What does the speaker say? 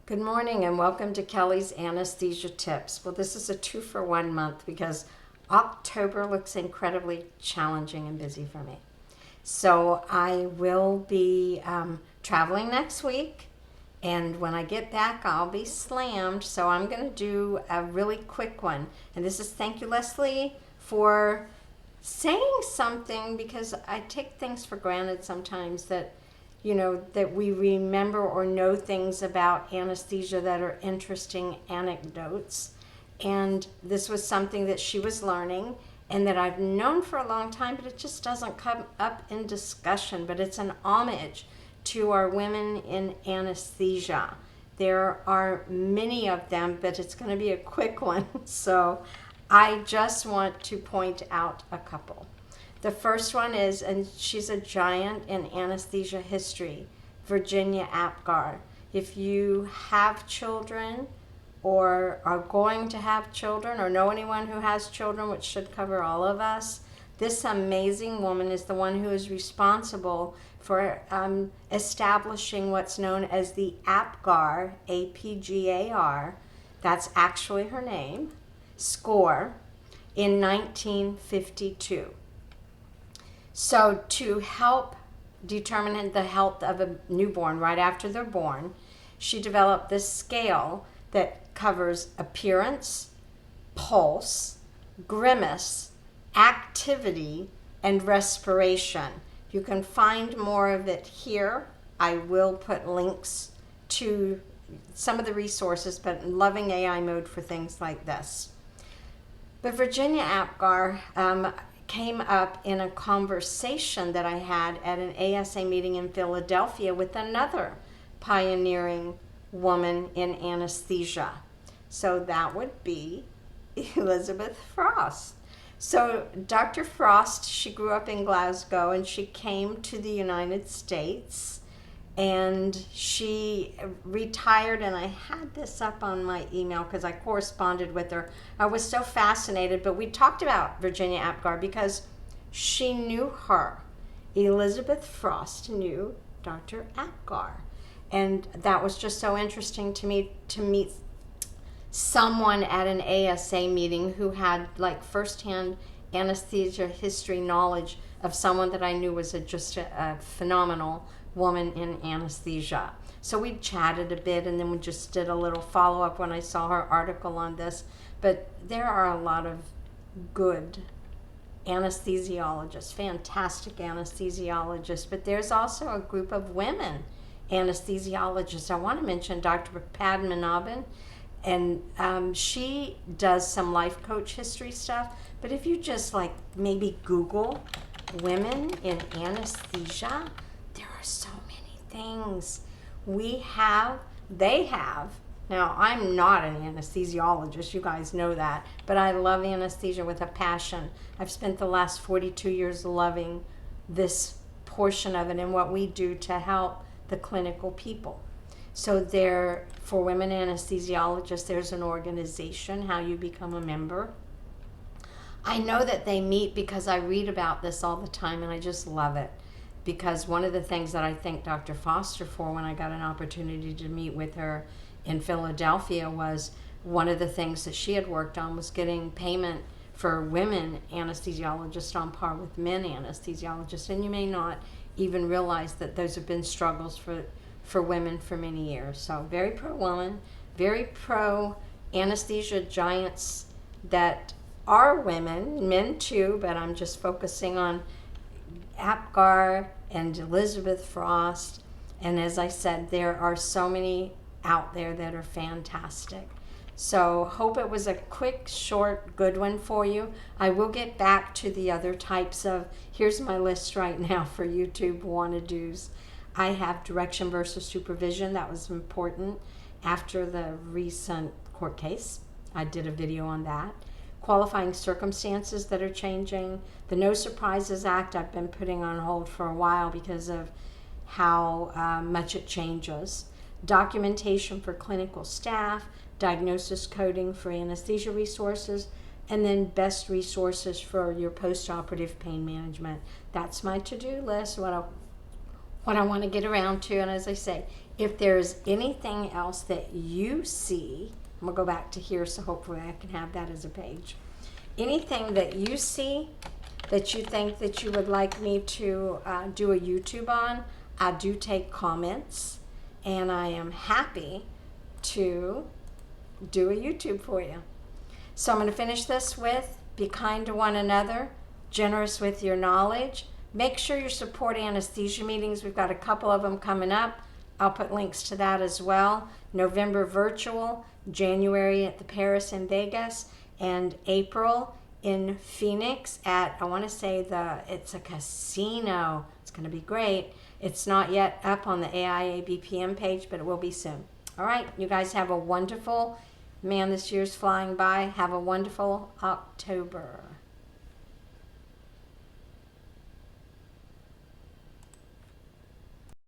Good morning and welcome to Kelly's Anesthesia Tips. Well, this is a 2-for-1 month because October looks incredibly challenging and busy for me. So I will be traveling next week, and when I get back, I'll be slammed. So I'm going to do a really quick one. And this is thank you, Leslie, for saying something, because I take things for granted sometimes that that we remember or know things about anesthesia that are interesting anecdotes. And this was something that she was learning and that I've known for a long time, but it just doesn't come up in discussion. But it's an homage to our women in anesthesia. There are many of them, but it's going to be a quick one. So I just want to point out a couple. The first one is, and she's a giant in anesthesia history, Virginia Apgar. If you have children or are going to have children or know anyone who has children, which should cover all of us, this amazing woman is the one who is responsible for establishing what's known as the Apgar, A-P-G-A-R, that's actually her name, score, in 1952. So to help determine the health of a newborn right after they're born, she developed this scale that covers appearance, pulse, grimace, activity, and respiration. You can find more of it here. I will put links to some of the resources, but loving AI mode for things like this. But Virginia Apgar came up in a conversation that I had at an ASA meeting in Philadelphia with another pioneering woman in anesthesia. So that would be Elizabeth Frost. So Dr. Frost, she grew up in Glasgow and she came to the United States and she retired, and I had this up on my email because I corresponded with her. I was so fascinated, but we talked about Virginia Apgar because she knew her. Elizabeth Frost knew Dr. Apgar, and that was just so interesting to me to meet someone at an ASA meeting who had like firsthand anesthesia history knowledge of someone that I knew was just a phenomenal woman in anesthesia. So we chatted a bit, and then we just did a little follow-up when I saw her article on this. But there are a lot of good anesthesiologists, fantastic anesthesiologists, but there's also a group of women anesthesiologists. I want to mention Dr. Padmanabhan, and she does some life coach history stuff. But if you just like maybe Google women in anesthesia, there are so many things. They have. Now, I'm not an anesthesiologist, you guys know that, but I love anesthesia with a passion. I've spent the last 42 years loving this portion of it and what we do to help the clinical people. So for women anesthesiologists, there's an organization, how you become a member. I know that they meet because I read about this all the time, and I just love it. Because one of the things that I thanked Dr. Foster for when I got an opportunity to meet with her in Philadelphia was one of the things that she had worked on was getting payment for women anesthesiologists on par with men anesthesiologists. And you may not even realize that those have been struggles for women for many years. So very pro-woman, very pro-anesthesia giants that are women, men too, but I'm just focusing on Apgar and Elizabeth Frost. And as I said, there are so many out there that are fantastic. So hope it was a quick, short, good one for you. I will get back to the other types of, here's my list right now for YouTube wanna-dos. I have direction versus supervision. That was important after the recent court case. I did a video on that. Qualifying circumstances that are changing. The No Surprises Act I've been putting on hold for a while because of how much it changes. Documentation for clinical staff, diagnosis coding for anesthesia resources, and then best resources for your post-operative pain management. That's my to-do list, what I want to get around to. And as I say, if there's anything else that you see, I'm going to go back to here, so hopefully I can have that as a page. Anything that you see that you think that you would like me to do a YouTube on, I do take comments, and I am happy to do a YouTube for you. So I'm going to finish this with, be kind to one another, generous with your knowledge. Make sure you support anesthesia meetings. We've got a couple of them coming up. I'll put links to that as well. November virtual, January at the Paris and Vegas, and April in Phoenix at, I want to say it's a casino. It's going to be great. It's not yet up on the AIA BPM page, but it will be soon. All right, you guys have a wonderful, man, this year's flying by. Have a wonderful October.